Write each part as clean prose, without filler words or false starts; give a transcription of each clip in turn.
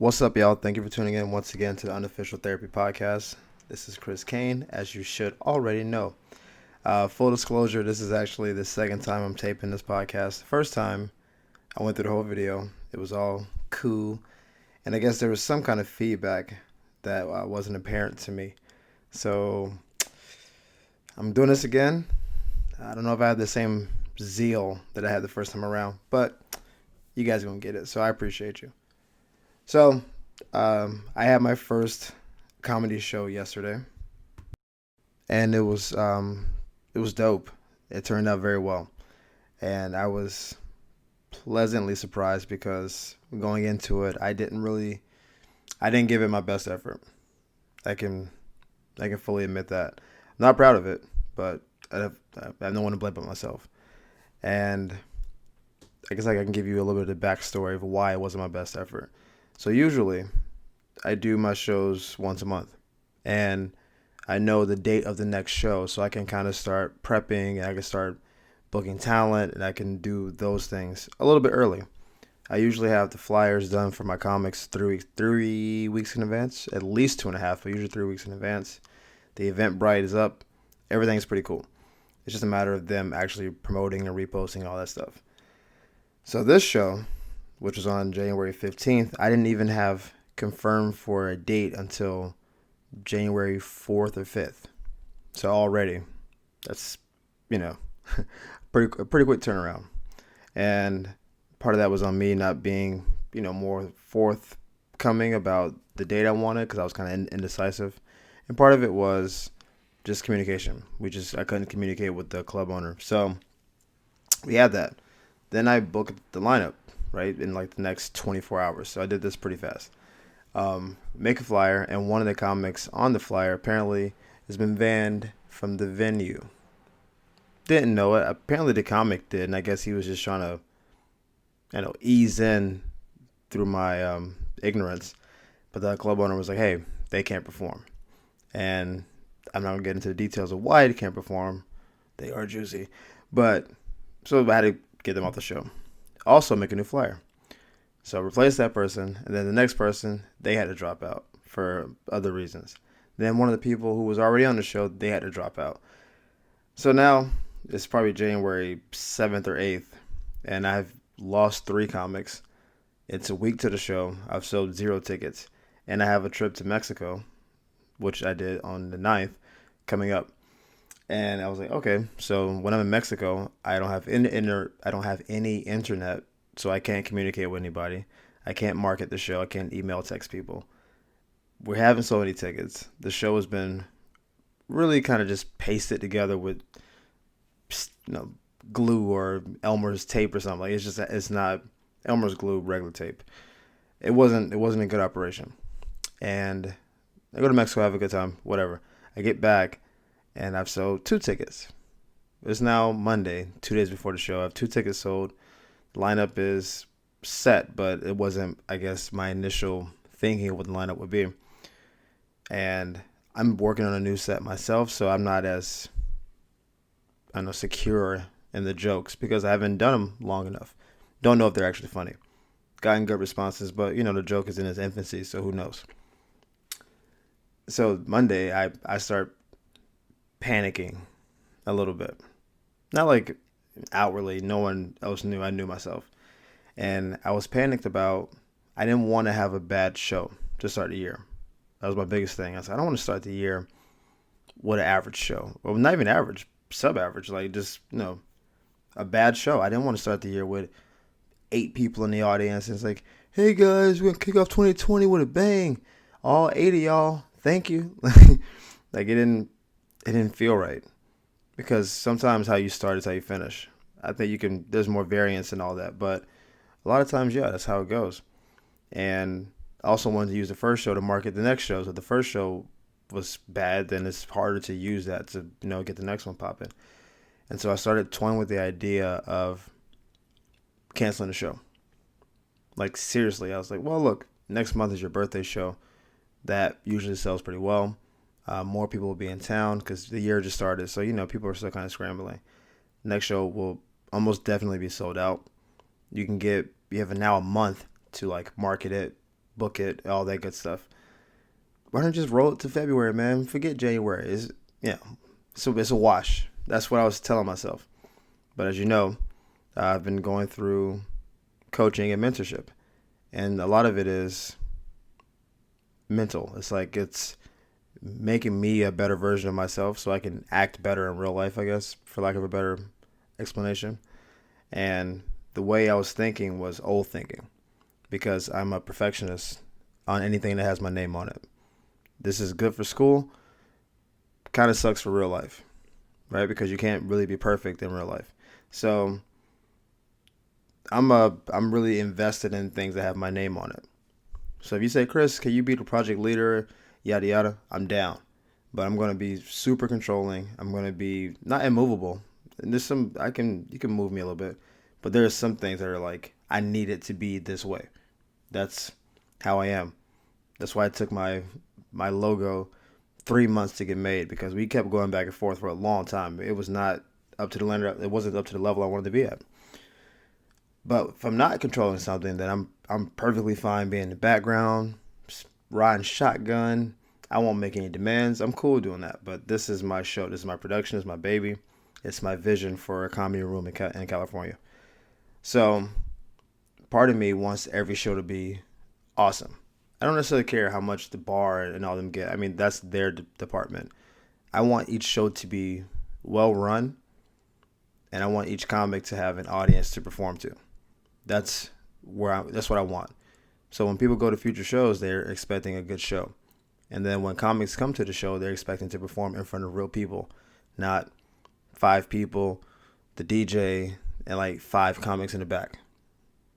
What's up, y'all? Thank you for tuning in once again to the Unofficial Therapy Podcast. This is Chris Kane, as you should already know. Full disclosure, this is actually the second time I'm taping this podcast. The first time, I went through the whole video. It was all cool. And I guess there was some kind of feedback that wasn't apparent to me. So, I'm doing this again. I don't know if I have the same zeal that I had the first time around, but you guys are going to get it. So, I appreciate you. So, I had my first comedy show yesterday, and it was dope. It turned out very well, and I was pleasantly surprised because going into it, I didn't give it my best effort. I can I can fully admit that. I'm not proud of it, but I have no one to blame but myself. And I guess I can give you a little bit of the backstory of why it wasn't my best effort. So usually I do my shows once a month, and I know the date of the next show, so I can kind of start prepping and I can start booking talent and I can do those things a little bit early. I usually have the flyers done for my comics 3 weeks in advance, at least 2.5, but usually 3 weeks in advance. The Eventbrite is up. Everything's pretty cool. It's just a matter of them actually promoting and reposting and all that stuff. So this show, which was on January 15th, I didn't even have confirmed for a date until January 4th or 5th. So already, that's, you know, a pretty quick turnaround. And part of that was on me not being, more forthcoming about the date I wanted because I was kind of indecisive. And part of it was just communication. I couldn't communicate with the club owner. So we had that. Then I booked the lineup, right, in like the next 24 hours. So I did this pretty fast. Make a flyer, and one of the comics on the flyer apparently has been banned from the venue. Didn't know it. Apparently the comic did, and I guess he was just trying to, ease in through my ignorance. But the club owner was like, "Hey, they can't perform," and I'm not gonna get into the details of why they can't perform. They are juicy, but so I had to get them off the show. Also, make a new flyer. So replace that person, and then the next person, they had to drop out for other reasons. Then one of the people who was already on the show, they had to drop out. So now it's probably January 7th or 8th, and I've lost 3 comics. It's a week to the show. I've sold 0 tickets, and I have a trip to Mexico, which I did on the 9th, coming up. And I was like, okay, so when I'm in Mexico, I don't have any internet, so I can't communicate with anybody. I can't market the show. I can't email, text people. We haven't sold any tickets. The show has been really kind of just pasted together with, glue or Elmer's tape or something. Like it's not Elmer's glue, regular tape. It wasn't a good operation. And I go to Mexico, have a good time, whatever. I get back and I've sold 2 tickets. It's now Monday, 2 days before the show. I have 2 tickets sold. The lineup is set, but it wasn't, I guess, my initial thinking of what the lineup would be. And I'm working on a new set myself, so I'm not as, secure in the jokes because I haven't done them long enough. Don't know if they're actually funny. Gotten good responses, but, the joke is in its infancy, so who knows. So Monday, I start panicking a little bit. Not like outwardly, no one else knew. I knew myself. And I was panicked about, I didn't want to have a bad show to start the year. That was my biggest thing. I said, I don't want to start the year with an average show. Well, not even average, sub-average, like just, a bad show. I didn't want to start the year with 8 people in the audience. And it's like, hey guys, we're going to kick off 2020 with a bang. All 8 of y'all, thank you. Like it didn't feel right. Because sometimes how you start is how you finish. I think there's more variance and all that. But a lot of times, yeah, that's how it goes. And I also wanted to use the first show to market the next show. So if the first show was bad, then it's harder to use that to, get the next one popping. And so I started toying with the idea of canceling the show. Like, seriously, I was like, well, look, next month is your birthday show. That usually sells pretty well. More people will be in town because the year just started. So, people are still kind of scrambling. Next show will almost definitely be sold out. You have now a month to like market it, book it, all that good stuff. Why don't you just roll it to February, man? Forget January. So it's a wash. That's what I was telling myself. But as you know, I've been going through coaching and mentorship, and a lot of it is mental. It's making me a better version of myself so I can act better in real life, I guess, for lack of a better explanation. And the way I was thinking was old thinking because I'm a perfectionist on anything that has my name on it. This is good for school, kind of sucks for real life, right? Because you can't really be perfect in real life. So I'm really invested in things that have my name on it. So if you say, Chris, can you be the project leader, yada yada, I'm down. But I'm gonna be super controlling. I'm gonna be not immovable. And there's some you can move me a little bit, but there are some things that are like I need it to be this way. That's how I am. That's why it took my logo 3 months to get made because we kept going back and forth for a long time. It was not up to the level. It wasn't up to the level I wanted to be at. But if I'm not controlling something, then I'm perfectly fine being in the background, riding shotgun. I won't make any demands. I'm cool doing that. But this is my show. This is my production. It's my baby. It's my vision for a comedy room in California. So part of me wants every show to be awesome. I don't necessarily care how much the bar and all them get. I mean, that's their department. I want each show to be well run, and I want each comic to have an audience to perform to. That's what I want. So when people go to future shows, they're expecting a good show. And then when comics come to the show, they're expecting to perform in front of real people, not 5 people, the DJ, and like 5 comics in the back.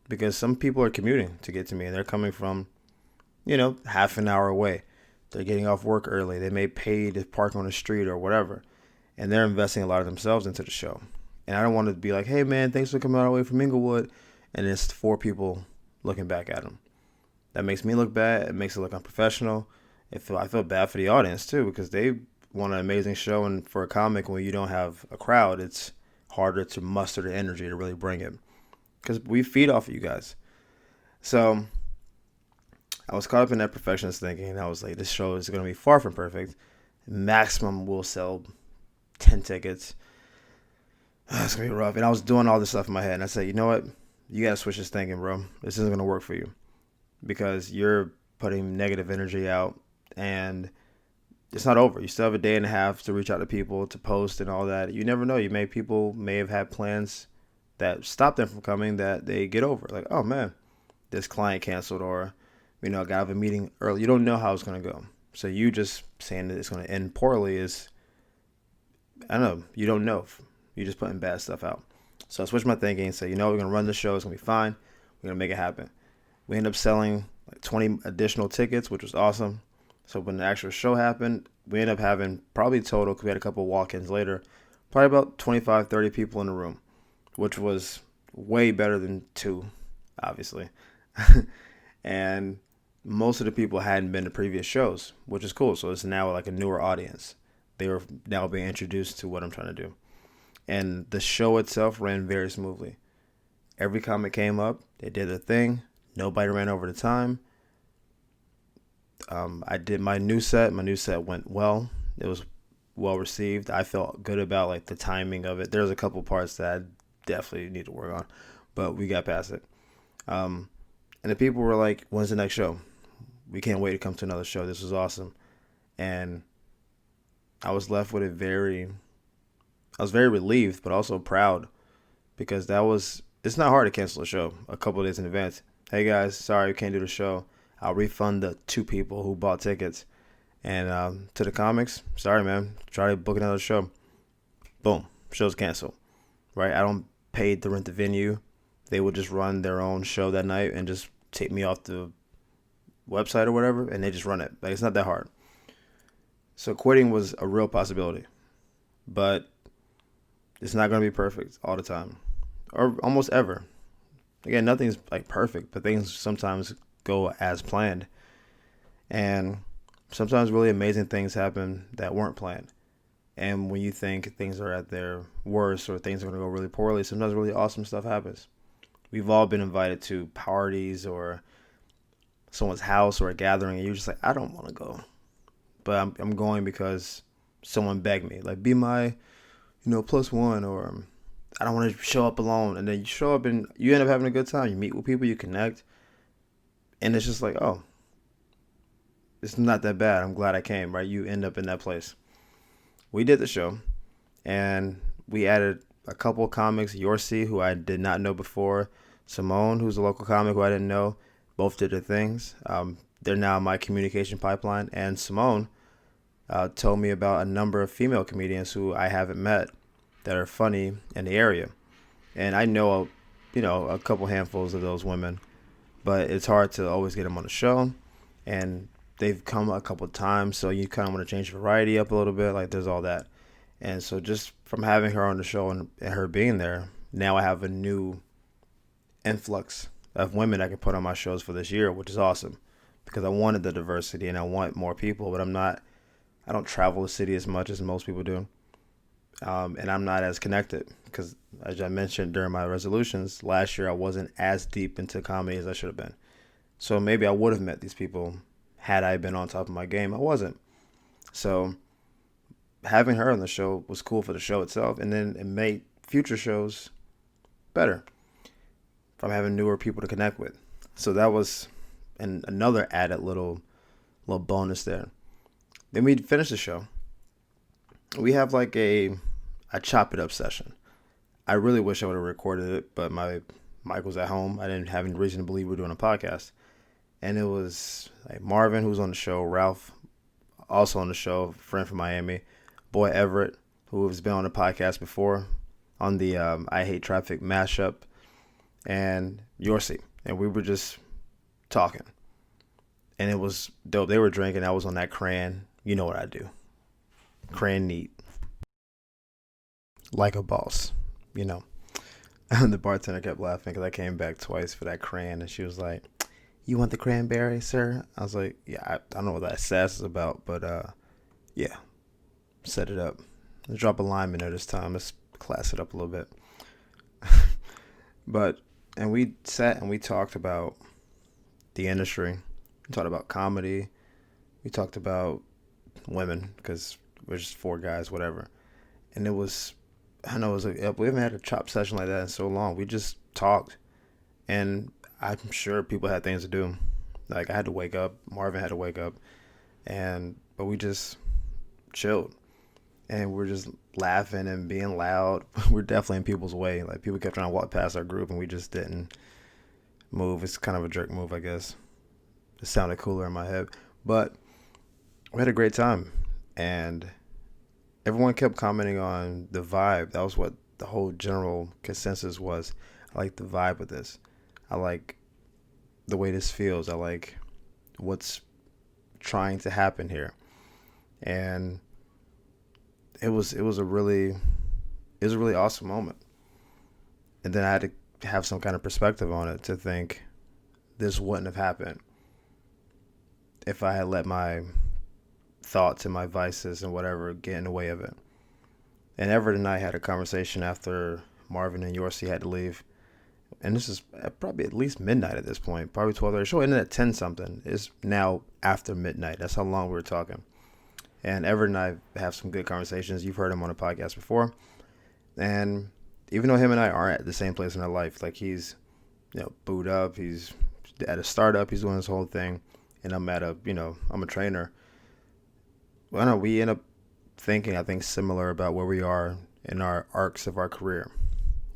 Because some people are commuting to get to me and they're coming from, half an hour away. They're getting off work early. They may pay to park on the street or whatever. And they're investing a lot of themselves into the show. And I don't want to be like, hey man, thanks for coming all the way from Inglewood. And it's 4 people looking back at them. That makes me look bad. It makes it look unprofessional. I feel bad for the audience too because they want an amazing show, and for a comic when you don't have a crowd, it's harder to muster the energy to really bring it because we feed off of you guys. So I was caught up in that perfectionist thinking, and I was like, this show is going to be far from perfect. Maximum will sell 10 tickets. It's going to be rough. And I was doing all this stuff in my head, and I said, you know what? You got to switch this thinking, bro. This isn't going to work for you because you're putting negative energy out, and it's not over. You still have a day and a half to reach out to people, to post and all that. You never know. People may have had plans that stop them from coming that they get over. Like, oh man, this client canceled, or I got to have a meeting early. You don't know how it's going to go. So you just saying that it's going to end poorly is, I don't know. You don't know. You're just putting bad stuff out. So I switched my thinking and said, we're going to run the show. It's going to be fine. We're going to make it happen. We ended up selling like 20 additional tickets, which was awesome. So when the actual show happened, we ended up having probably total, because we had a couple walk-ins later, probably about 25, 30 people in the room, which was way better than 2, obviously. And most of the people hadn't been to previous shows, which is cool. So it's now like a newer audience. They were now being introduced to what I'm trying to do. And the show itself ran very smoothly. Every comic came up, they did their thing. Nobody ran over the time. I did my new set. My new set went well. It was well received. I felt good about like the timing of it. There's a couple parts that I definitely need to work on, but we got past it. And the people were like, when's the next show? We can't wait to come to another show. This was awesome. And I was left with I was very relieved, but also proud because it's not hard to cancel a show a couple of days in advance. Hey guys, sorry, we can't do the show. I'll refund the 2 people who bought tickets. And to the comics, sorry man, try to book another show. Boom, show's canceled. Right? I don't pay to rent the venue. They would just run their own show that night and just take me off the website or whatever, and they just run it. Like, it's not that hard. So quitting was a real possibility. But it's not going to be perfect all the time. Or almost ever. Again, nothing's like perfect, but things sometimes go as planned. And sometimes really amazing things happen that weren't planned. And when you think things are at their worst or things are going to go really poorly, sometimes really awesome stuff happens. We've all been invited to parties or someone's house or a gathering, and you're just like, I don't want to go, but I'm going because someone begged me, like, be my, plus one, or I don't want to show up alone. And then you show up and you end up having a good time. You meet with people, you connect, and it's just like, oh, it's not that bad. I'm glad I came, right? You end up in that place. We did the show, and we added a couple of comics, Yorsi, who I did not know before, Simone, who's a local comic who I didn't know. Both did their things. They're now my communication pipeline. And Simone told me about a number of female comedians who I haven't met that are funny in the area. And I know, a couple handfuls of those women, but it's hard to always get them on the show. And they've come a couple of times, so you kind of want to change the variety up a little bit. Like, there's all that. And so just from having her on the show and her being there, now I have a new influx of women I can put on my shows for this year, which is awesome because I wanted the diversity and I want more people, but I don't travel the city as much as most people do. And I'm not as connected because, as I mentioned during my resolutions, last year I wasn't as deep into comedy as I should have been. So maybe I would have met these people had I been on top of my game. I wasn't. So having her on the show was cool for the show itself, and then it made future shows better from having newer people to connect with. So that was another added little bonus there. Then we finished the show. We have like a chop it up session. I really wish I would have recorded it, but my mic was at home. I didn't have any reason to believe we were doing a podcast. And it was like Marvin, who was on the show, Ralph, also on the show, friend from Miami, Boy Everett, who has been on the podcast before, on the I Hate Traffic mashup, and Yorsi. And we were just talking. And it was dope. They were drinking. I was on that crayon. You know what I do. Crayon neat. Like a boss, And the bartender kept laughing because I came back twice for that crayon. And she was like, you want the cranberry, sir? I was like, yeah, I don't know what that sass is about. But, yeah, set it up. Let's drop a lime in there this time. Let's class it up a little bit. And we sat and we talked about the industry. We talked about comedy. We talked about women because we're just four guys, whatever. And we haven't had a chop session like that in so long. We just talked. And I'm sure people had things to do. Like, I had to wake up. Marvin had to wake up. But we just chilled. And we're just laughing and being loud. We're definitely in people's way. Like, people kept trying to walk past our group and we just didn't move. It's kind of a jerk move, I guess. It sounded cooler in my head. But we had a great time. And everyone kept commenting on the vibe. That was what the whole general consensus was. I like the vibe of this. I like the way this feels. I like what's trying to happen here. And it was a really awesome moment. And then I had to have some kind of perspective on it to think this wouldn't have happened if I had let my thoughts and my vices and whatever get in the way of it. And Everett and I had a conversation after Marvin and Yorsi had to leave. And this is probably at least midnight at this point, probably 12:30. Show ended at 10 something. It's now after midnight. That's how long we were talking. And Everett and I have some good conversations. You've heard him on a podcast before. And even though him and I aren't at the same place in our life, like he's, booed up, he's at a startup, he's doing this whole thing, and I'm a trainer. Well, no, we end up thinking, I think, similar about where we are in our arcs of our career,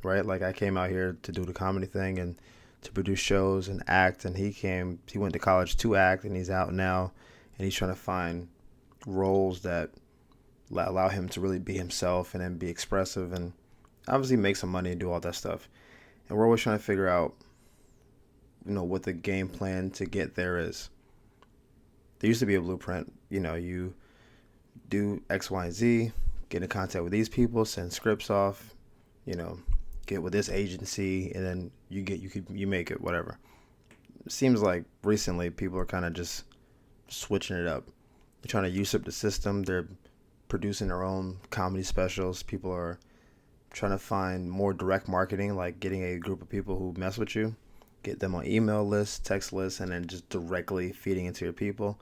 right? Like, I came out here to do the comedy thing and to produce shows and act, and he went to college to act, and he's out now, and he's trying to find roles that allow him to really be himself and then be expressive and obviously make some money and do all that stuff. And we're always trying to figure out, what the game plan to get there is. There used to be a blueprint. You do X, Y, and Z, get in contact with these people, send scripts off, get with this agency, and then you make it, whatever. It seems like recently people are kind of just switching it up. They're trying to use up the system. They're producing their own comedy specials. People are trying to find more direct marketing, like getting a group of people who mess with you get them on email lists, text lists, and then just directly feeding into your people.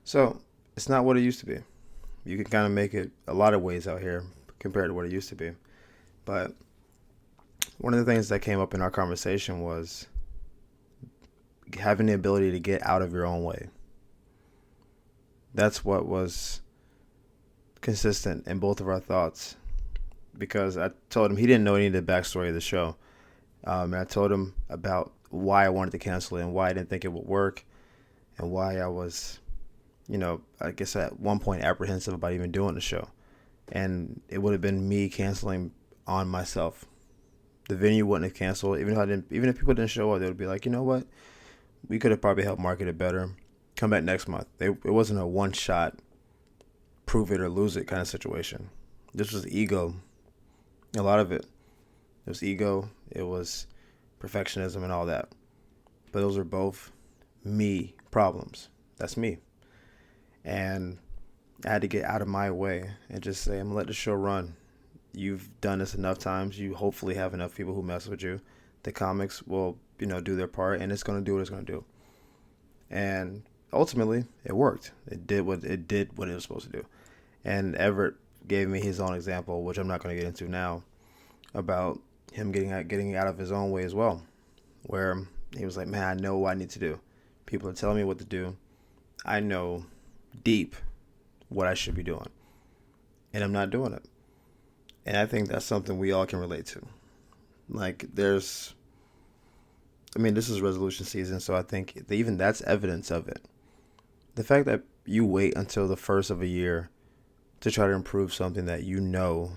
So it's not what it used to be. You can kind of make it a lot of ways out here compared to what it used to be. But one of the things that came up in our conversation was having the ability to get out of your own way. That's what was consistent in both of our thoughts, because I told him he didn't know any of the backstory of the show. And I told him about why I wanted to cancel it and why I didn't think it would work and why I was, I guess at one point apprehensive about even doing the show. And it would have been me canceling on myself. The venue wouldn't have canceled. Even if people didn't show up, they would be like, you know what? We could have probably helped market it better. Come back next month. It wasn't a one shot, prove it or lose it kind of situation. This was ego. A lot of it. It was ego. It was perfectionism and all that. But those are both me problems. That's me. And I had to get out of my way and just say, I'm going to let the show run. You've done this enough times. You hopefully have enough people who mess with you. The comics will, do their part, and it's going to do what it's going to do. And ultimately, it worked. It did what it was supposed to do. And Everett gave me his own example, which I'm not going to get into now, about him getting out of his own way as well, where he was like, man, I know what I need to do. People are telling me what to do. I know deep what I should be doing, and I'm not doing it. And I think that's something we all can relate to. Like, this is resolution season, so I think even that's evidence of it. The fact that you wait until the first of a year to try to improve something that you know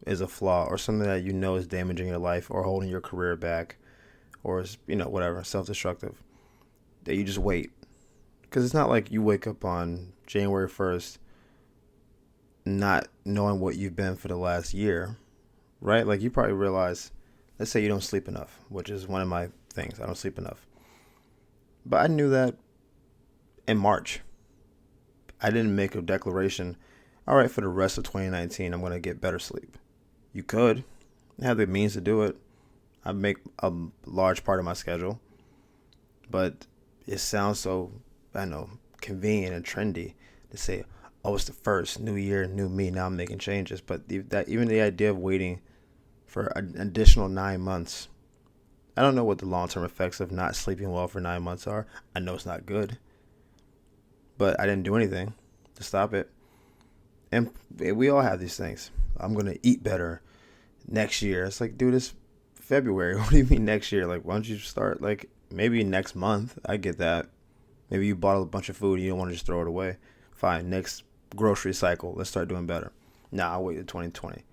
is a flaw, or something that you know is damaging your life or holding your career back, or is, whatever, self-destructive, that you just wait. Because it's not like you wake up on January 1st not knowing what you've been for the last year, right? Like, you probably realize, let's say you don't sleep enough, which is one of my things. I don't sleep enough. But I knew that in March. I didn't make a declaration, all right, for the rest of 2019, I'm going to get better sleep. You could have the means to do it. I make a large part of my schedule. But it sounds so, convenient and trendy to say, oh, it's the first, new year, new me, now I'm making changes. But even the idea of waiting for an additional 9 months, I don't know what the long-term effects of not sleeping well for 9 months are. I know it's not good. But I didn't do anything to stop it. And we all have these things. I'm going to eat better next year. It's like, dude, it's February. What do you mean next year? Like, why don't you start, like, maybe next month? I get that. Maybe you bought a bunch of food and you don't want to just throw it away. Fine, next grocery cycle, let's start doing better. Nah, I'll wait to 2020.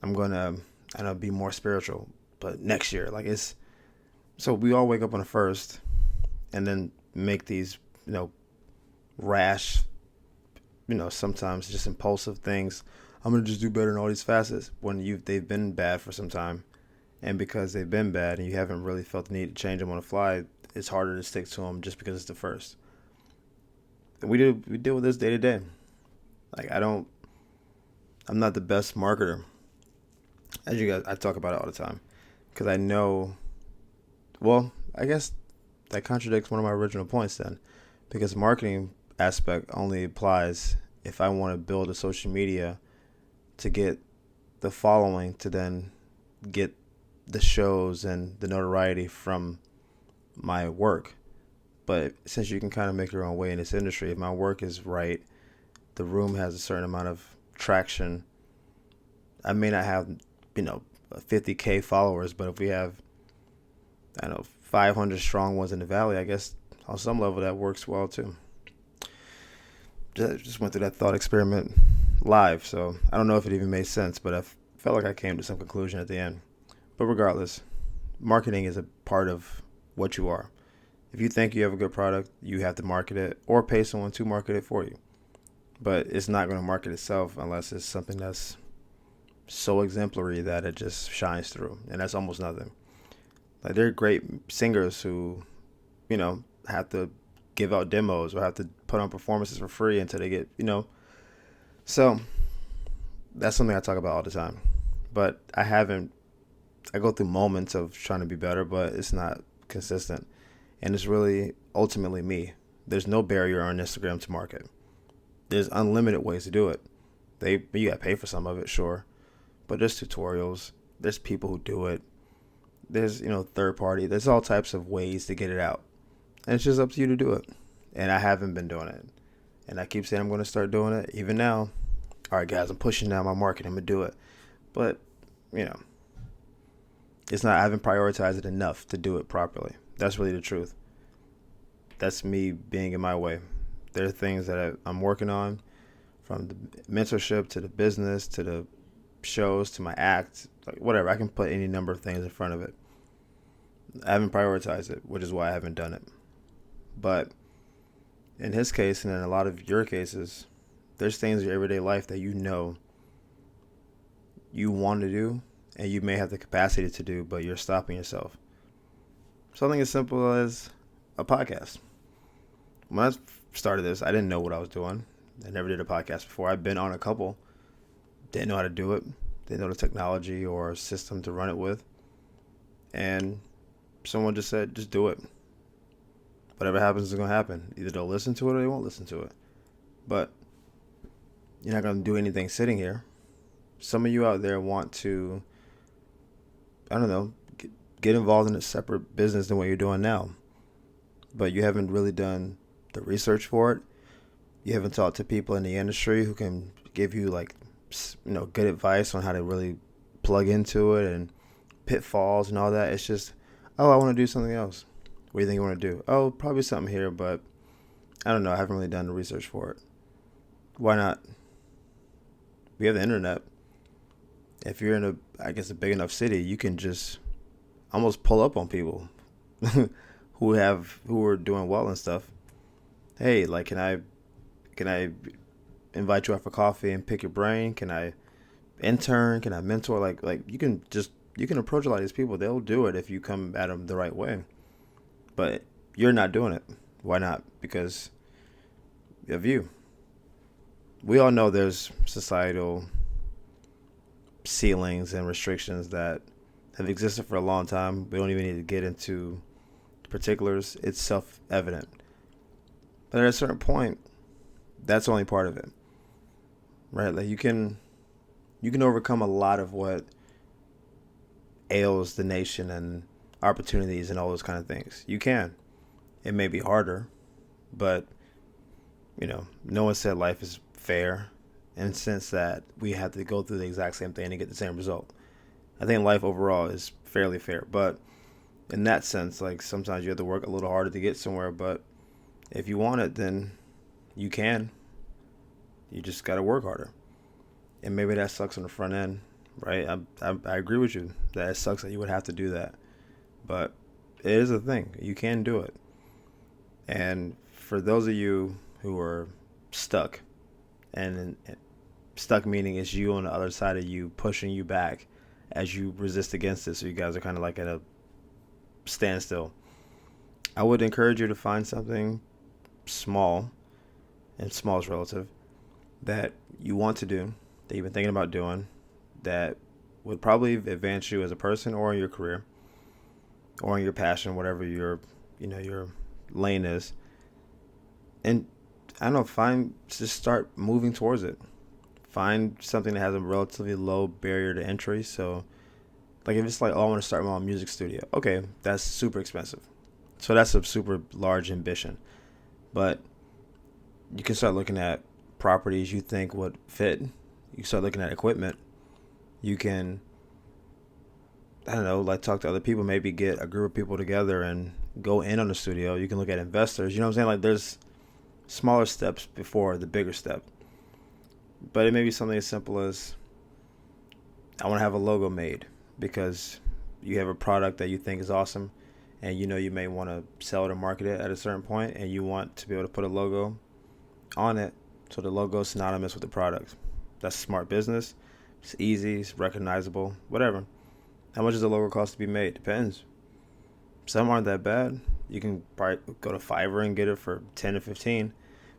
I'm going to, be more spiritual. But next year, like, it's... So we all wake up on the 1st and then make these, rash, sometimes just impulsive things. I'm going to just do better in all these facets when they've been bad for some time. And because they've been bad and you haven't really felt the need to change them on the fly, it's harder to stick to them just because it's the first. And we deal with this day to day. Like, I'm not the best marketer. As you guys, I talk about it all the time. Because I know, well, I guess that contradicts one of my original points then. Because marketing aspect only applies if I want to build a social media to get the following to then get the shows and the notoriety from my work. But since you can kind of make your own way in this industry, if my work is right, the room has a certain amount of traction. I may not have, 50K followers, but if we have, 500 strong ones in the valley, I guess on some level that works well too. Just went through that thought experiment live, so I don't know if it even made sense, but I felt like I came to some conclusion at the end. But regardless, marketing is a part of what you are. If you think you have a good product, you have to market it or pay someone to market it for you. But it's not going to market itself unless it's something that's so exemplary that it just shines through. And that's almost nothing. Like, there are great singers who, have to give out demos or have to put on performances for free until they get, So that's something I talk about all the time. But I go through moments of trying to be better, but it's not consistent. And it's really ultimately me. There's no barrier on Instagram to market. There's unlimited ways to do it. You got to pay for some of it, sure. But there's tutorials. There's people who do it. There's, third party. There's all types of ways to get it out. And it's just up to you to do it. And I haven't been doing it. And I keep saying I'm going to start doing it. Even now, all right, guys, I'm pushing down my market. I'm going to do it. But, it's not, I haven't prioritized it enough to do it properly. That's really the truth. That's me being in my way. There are things that I'm working on, from the mentorship to the business to the shows to my act, like whatever. I can put any number of things in front of it. I haven't prioritized it, which is why I haven't done it. But in his case, and in a lot of your cases, there's things in your everyday life that you want to do and you may have the capacity to do, but you're stopping yourself. Something as simple as a podcast. When I started this, I didn't know what I was doing. I never did a podcast before. I've been on a couple. Didn't know how to do it. Didn't know the technology or system to run it with. And someone just said, just do it. Whatever happens is going to happen. Either they'll listen to it or they won't listen to it. But you're not going to do anything sitting here. Some of you out there want to, get involved in a separate business than what you're doing now. But you haven't really done the research for it. You haven't talked to people in the industry who can give you good advice on how to really plug into it and pitfalls and all that. It's just, I want to do something else. What do you think you want to do? Oh, probably something here, but I don't know. I haven't really done the research for it. Why not? We have the internet. If you're in a big enough city, you can just almost pull up on people who are doing well and stuff. Hey, can I invite you out for coffee and pick your brain? Can I intern? Can I mentor? You can approach a lot of these people. They'll do it if you come at them the right way. But you're not doing it. Why not? Because of you. We all know there's societal ceilings and restrictions that have existed for a long time. We don't even need to get into particulars. It's self-evident. But at a certain point, that's only part of it. Right? You can overcome a lot of what ails the nation and opportunities and all those kind of things. You can. It may be harder, but no one said life is fair in the sense that we have to go through the exact same thing to get the same result. I think life overall is fairly fair, but in that sense, sometimes you have to work a little harder to get somewhere, but if you want it, then you can. You just got to work harder. And maybe that sucks on the front end, right? I agree with you that it sucks that you would have to do that. But it is a thing. You can do it. And for those of you who are stuck, and stuck meaning it's you on the other side of you pushing you back as you resist against it, so you guys are kind of at a standstill, I would encourage you to find something small, and small is relative, that you want to do, that you've been thinking about doing, that would probably advance you as a person or in your career or in your passion, whatever your lane is. And I don't know, just start moving towards it. Find something that has a relatively low barrier to entry. So if it's I want to start my own music studio. Okay, that's super expensive. So that's a super large ambition. But you can start looking at properties you think would fit. You can start looking at equipment. You can, talk to other people, maybe get a group of people together and go in on the studio. You can look at investors. You know what I'm saying? There's smaller steps before the bigger step. But it may be something as simple as, I want to have a logo made because you have a product that you think is awesome and you may want to sell it or market it at a certain point, and you want to be able to put a logo on it so the logo is synonymous with the product. That's smart business. It's easy, it's recognizable, whatever. How much does the logo cost to be made? Depends. Some aren't that bad. You can probably go to Fiverr and get it for 10 to 15.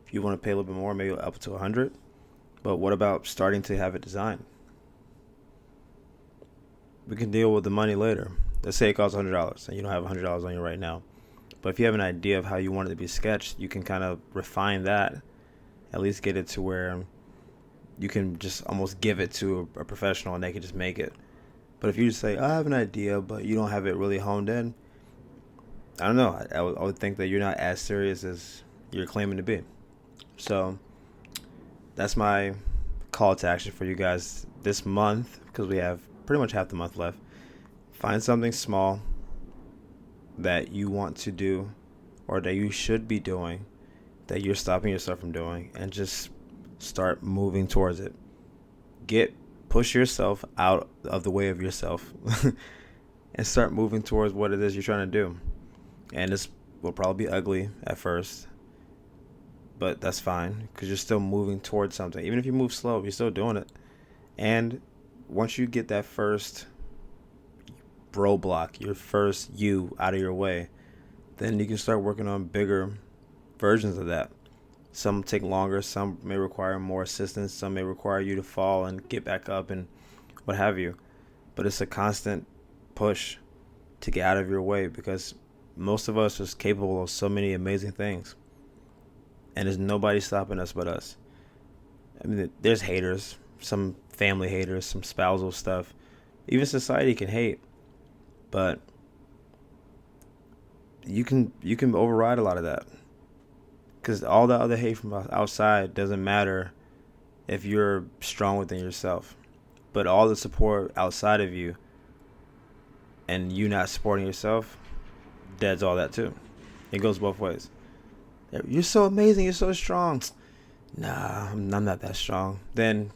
If you want to pay a little bit more, maybe up to 100. But what about starting to have it designed? We can deal with the money later. Let's say it costs $100 and you don't have $100 on you right now. But if you have an idea of how you want it to be sketched, you can kind of refine that, at least get it to where you can just almost give it to a professional and they can just make it. But if you just say, I have an idea, but you don't have it really honed in, I don't know. I would think that you're not as serious as you're claiming to be. So that's my call to action for you guys this month, because we have pretty much half the month left. Find something small that you want to do or that you should be doing that you're stopping yourself from doing, and just start moving towards it. Push yourself out of the way of yourself and start moving towards what it is you're trying to do. And this will probably be ugly at first, but that's fine because you're still moving towards something. Even if you move slow, you're still doing it. And once you get that first roadblock, your first you out of your way, then you can start working on bigger versions of that. Some take longer, some may require more assistance, some may require you to fall and get back up and what have you. But it's a constant push to get out of your way, because most of us is capable of so many amazing things. And there's nobody stopping us but us. I mean, there's haters, some family haters, some spousal stuff. Even society can hate. But you can override a lot of that. Because all the other hate from outside doesn't matter if you're strong within yourself. But all the support outside of you and you not supporting yourself, that's all that too. It goes both ways. You're so amazing. You're so strong. Nah, I'm not that strong. Then,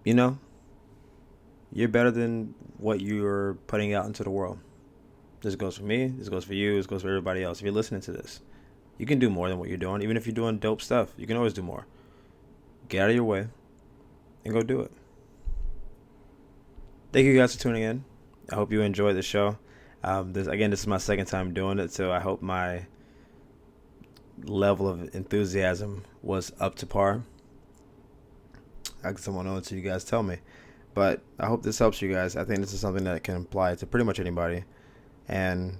you're better than what you're putting out into the world. This goes for me. This goes for you. This goes for everybody else. If you're listening to this, you can do more than what you're doing. Even if you're doing dope stuff, you can always do more. Get out of your way and go do it. Thank you guys for tuning in. I hope you enjoyed the show. This is my second time doing it, so I hope my level of enthusiasm was up to par. I guess I won't know until you guys tell me. But I hope this helps you guys. I think this is something that can apply to pretty much anybody. And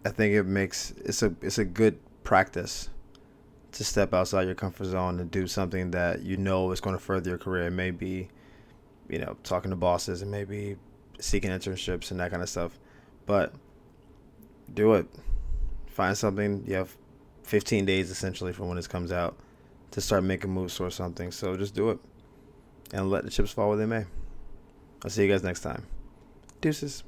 I think it's a good practice to step outside your comfort zone and do something that you know is going to further your career. It may be, talking to bosses, and maybe seeking internships and that kind of stuff. But do it. Find something. You have 15 days essentially from when this comes out to start making moves towards something. So just do it and let the chips fall where they may. I'll see you guys next time. Deuces.